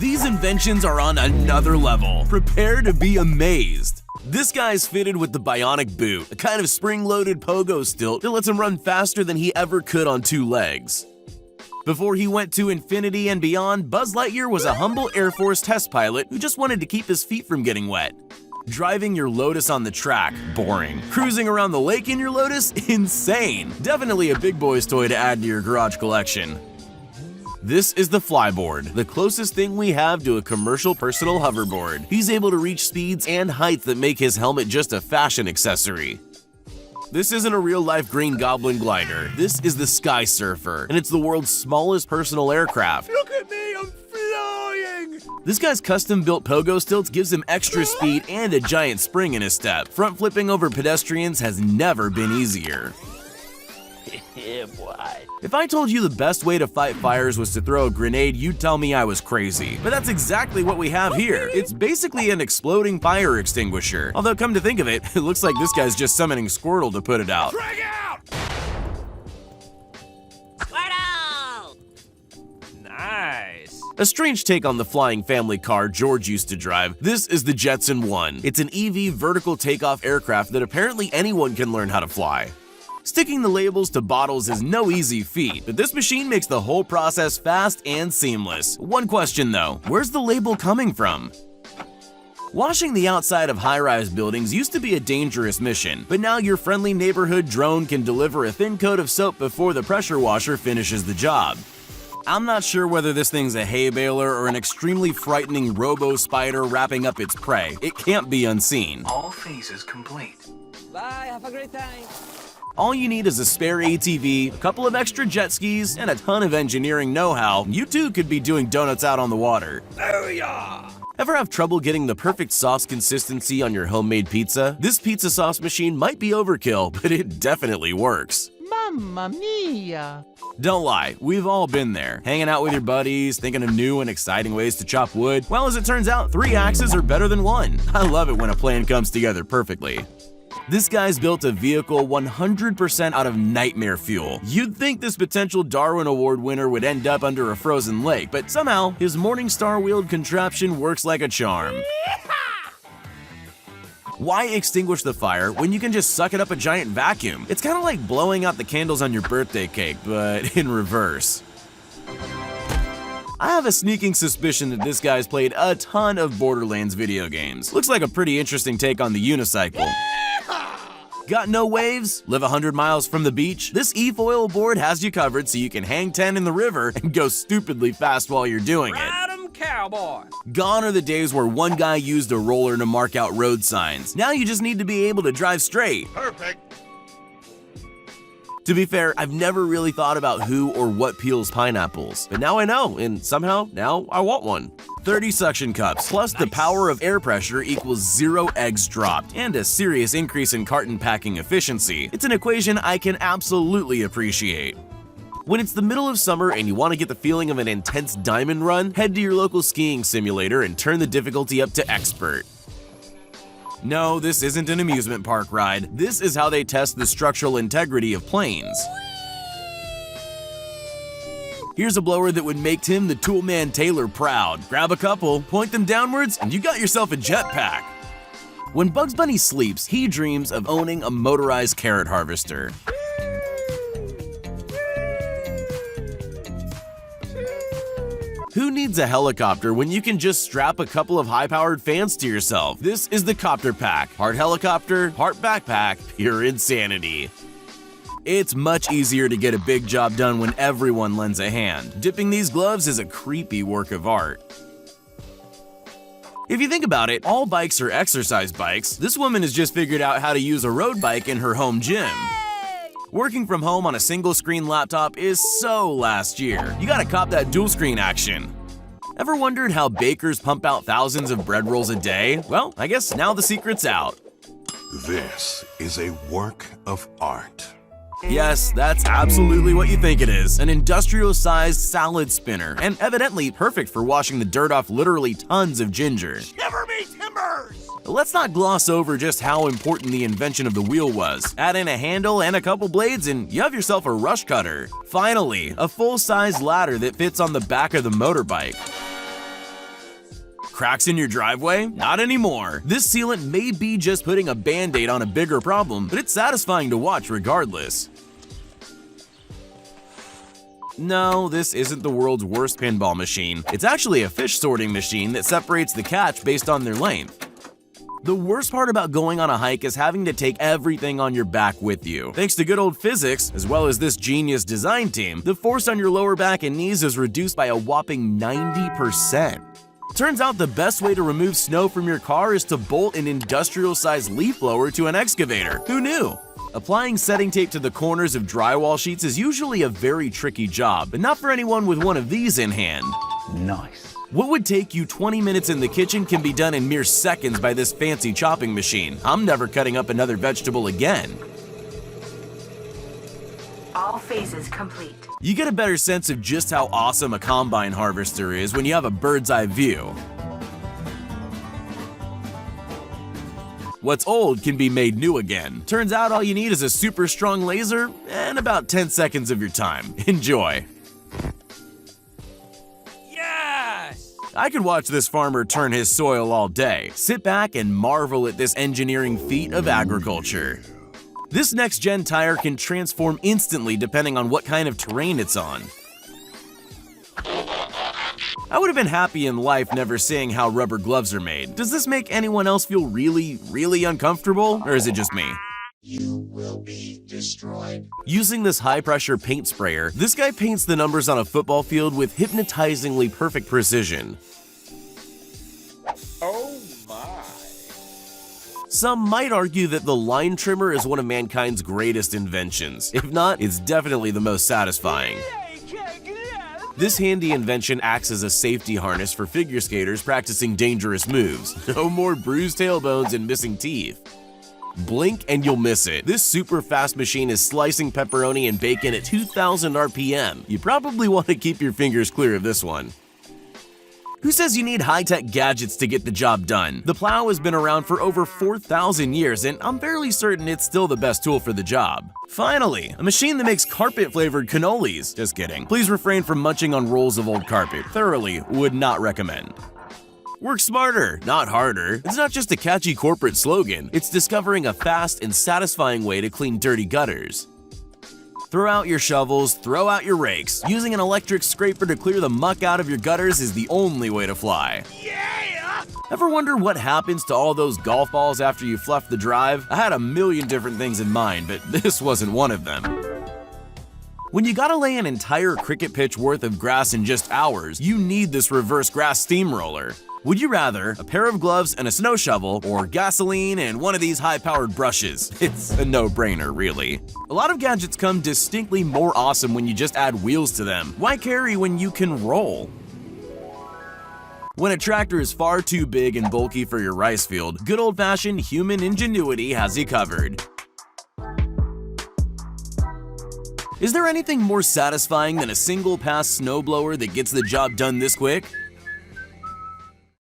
These inventions are on another level. Prepare to be amazed. This guy's fitted with the Bionic Boot, a kind of spring-loaded pogo stilt that lets him run faster than he ever could on two legs. Before he went to infinity and beyond, Buzz Lightyear was a humble Air Force test pilot who just wanted to keep his feet from getting wet. Driving your Lotus on the track, boring. Cruising around the lake in your Lotus, insane. Definitely a big boy's toy to add to your garage collection. This is the Flyboard, the closest thing we have to a commercial personal hoverboard. He's able to reach speeds and heights that make his helmet just a fashion accessory. This isn't a real-life Green Goblin glider. This is the Sky Surfer, and it's the world's smallest personal aircraft. Look at me, I'm flying! This guy's custom-built pogo stilts gives him extra speed and a giant spring in his step. Front flipping over pedestrians has never been easier. Yeah, boy. If I told you the best way to fight fires was to throw a grenade, you'd tell me I was crazy. But that's exactly what we have here. It's basically an exploding fire extinguisher. Although, come to think of it, it looks like this guy's just summoning Squirtle to put it out. Drag out! Squirtle! Nice. A strange take on the flying family car George used to drive, this is the Jetson 1. It's an EV vertical takeoff aircraft that apparently anyone can learn how to fly. Sticking the labels to bottles is no easy feat, but this machine makes the whole process fast and seamless. One question though, where's the label coming from? Washing the outside of high-rise buildings used to be a dangerous mission, but now your friendly neighborhood drone can deliver a thin coat of soap before the pressure washer finishes the job. I'm not sure whether this thing's a hay baler or an extremely frightening robo-spider wrapping up its prey. It can't be unseen. All phases complete. Bye, have a great time. All you need is a spare ATV, a couple of extra jet skis, and a ton of engineering know-how. You too could be doing donuts out on the water. Booyah! Ever have trouble getting the perfect sauce consistency on your homemade pizza? This pizza sauce machine might be overkill, but it definitely works. Mamma mia! Don't lie, we've all been there. Hanging out with your buddies, thinking of new and exciting ways to chop wood. Well, as it turns out, 3 axes are better than 1. I love it when a plan comes together perfectly. This guy's built a vehicle 100% out of nightmare fuel. You'd think this potential Darwin Award winner would end up under a frozen lake, but somehow his Morningstar-wheeled contraption works like a charm. Why extinguish the fire when you can just suck it up a giant vacuum? It's kind of like blowing out the candles on your birthday cake, but in reverse. I have a sneaking suspicion that this guy's played a ton of Borderlands video games. Looks like a pretty interesting take on the unicycle. Got no waves? Live 100 miles from the beach? This e-foil board has you covered so you can hang 10 in the river and go stupidly fast while you're doing it. Ride 'em, cowboy. Gone are the days where one guy used a roller to mark out road signs. Now you just need to be able to drive straight. Perfect. To be fair, I've never really thought about who or what peels pineapples, but now I know, and somehow now I want one. 30 suction cups, plus the power of air pressure equals 0 eggs dropped, and a serious increase in carton packing efficiency. It's an equation I can absolutely appreciate. When it's the middle of summer and you want to get the feeling of an intense diamond run, head to your local skiing simulator and turn the difficulty up to expert. No, this isn't an amusement park ride. This is how they test the structural integrity of planes. Here's a blower that would make Tim the Toolman Taylor proud. Grab a couple, point them downwards, and you got yourself a jetpack. When Bugs Bunny sleeps, he dreams of owning a motorized carrot harvester. Who needs a helicopter when you can just strap a couple of high-powered fans to yourself? This is the Copter Pack. Heart helicopter, heart backpack, pure insanity. It's much easier to get a big job done when everyone lends a hand. Dipping these gloves is a creepy work of art. If you think about it, all bikes are exercise bikes. This woman has just figured out how to use a road bike in her home gym. Working from home on a single-screen laptop is so last year. You gotta cop that dual-screen action. Ever wondered how bakers pump out thousands of bread rolls a day? Well, I guess now the secret's out. This is a work of art. Yes, that's absolutely what you think it is. An industrial-sized salad spinner, and evidently perfect for washing the dirt off literally tons of ginger. Shiver me timbers! Let's not gloss over just how important the invention of the wheel was. Add in a handle and a couple blades and you have yourself a rush cutter. Finally, a full-size ladder that fits on the back of the motorbike. Cracks in your driveway? Not anymore. This sealant may be just putting a band-aid on a bigger problem, but it's satisfying to watch regardless. No, this isn't the world's worst pinball machine. It's actually a fish sorting machine that separates the catch based on their length. The worst part about going on a hike is having to take everything on your back with you. Thanks to good old physics, as well as this genius design team, the force on your lower back and knees is reduced by a whopping 90%. Turns out the best way to remove snow from your car is to bolt an industrial-sized leaf blower to an excavator. Who knew? Applying setting tape to the corners of drywall sheets is usually a very tricky job, but not for anyone with one of these in hand. Nice. What would take you 20 minutes in the kitchen can be done in mere seconds by this fancy chopping machine. I'm never cutting up another vegetable again. All phases complete. You get a better sense of just how awesome a combine harvester is when you have a bird's eye view. What's old can be made new again. Turns out all you need is a super strong laser and about 10 seconds of your time. Enjoy. Yes! I could watch this farmer turn his soil all day. Sit back and marvel at this engineering feat of agriculture. This next-gen tire can transform instantly depending on what kind of terrain it's on. I would have been happy in life never seeing how rubber gloves are made. Does this make anyone else feel really uncomfortable? Or is it just me? You will be destroyed. Using this high-pressure paint sprayer, this guy paints the numbers on a football field with hypnotizingly perfect precision. Oh my. Some might argue that the line trimmer is one of mankind's greatest inventions. If not, it's definitely the most satisfying. This handy invention acts as a safety harness for figure skaters practicing dangerous moves. No more bruised tailbones and missing teeth. Blink and you'll miss it. This super fast machine is slicing pepperoni and bacon at 2,000 RPM. You probably want to keep your fingers clear of this one. Who says you need high-tech gadgets to get the job done? The plow has been around for over 4,000 years, and I'm fairly certain it's still the best tool for the job. Finally, a machine that makes carpet-flavored cannolis. Just kidding. Please refrain from munching on rolls of old carpet. Thoroughly would not recommend. Work smarter, not harder. It's not just a catchy corporate slogan. It's discovering a fast and satisfying way to clean dirty gutters. Throw out your shovels, throw out your rakes. Using an electric scraper to clear the muck out of your gutters is the only way to fly. Yeah! Ever wonder what happens to all those golf balls after you fluff the drive? I had a million different things in mind, but this wasn't one of them. When you gotta lay an entire cricket pitch worth of grass in just hours, you need this reverse grass steamroller. Would you rather a pair of gloves and a snow shovel, or gasoline and one of these high-powered brushes? It's a no-brainer, really. A lot of gadgets come distinctly more awesome when you just add wheels to them. Why carry when you can roll? When a tractor is far too big and bulky for your rice field, good old-fashioned human ingenuity has you covered. Is there anything more satisfying than a single-pass snowblower that gets the job done this quick?